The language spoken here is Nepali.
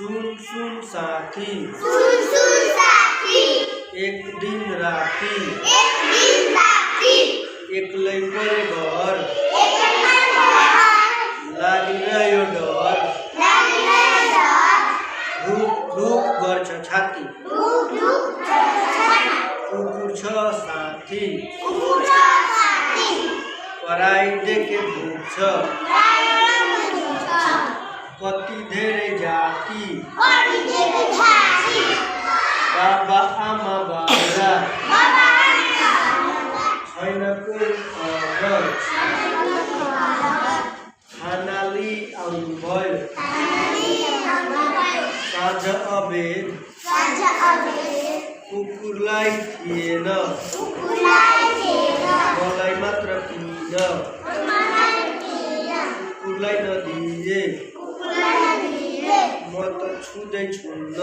सुन सुन साथी एक दिन राती एक्लै परे घर लागिरह्यो डर ढुक ढुक गर्छ छाती कुकुर छ साथी पराई देखे भुक्छ कति धेरै जाति बाबा आमा बाबा छैन कोही खबर खानाली आउनुभयो साँझ अबेर कुकुरलाई थिएन मलाई मात्र किन कुकुरलाई नदिए म त छुँदै छुन्न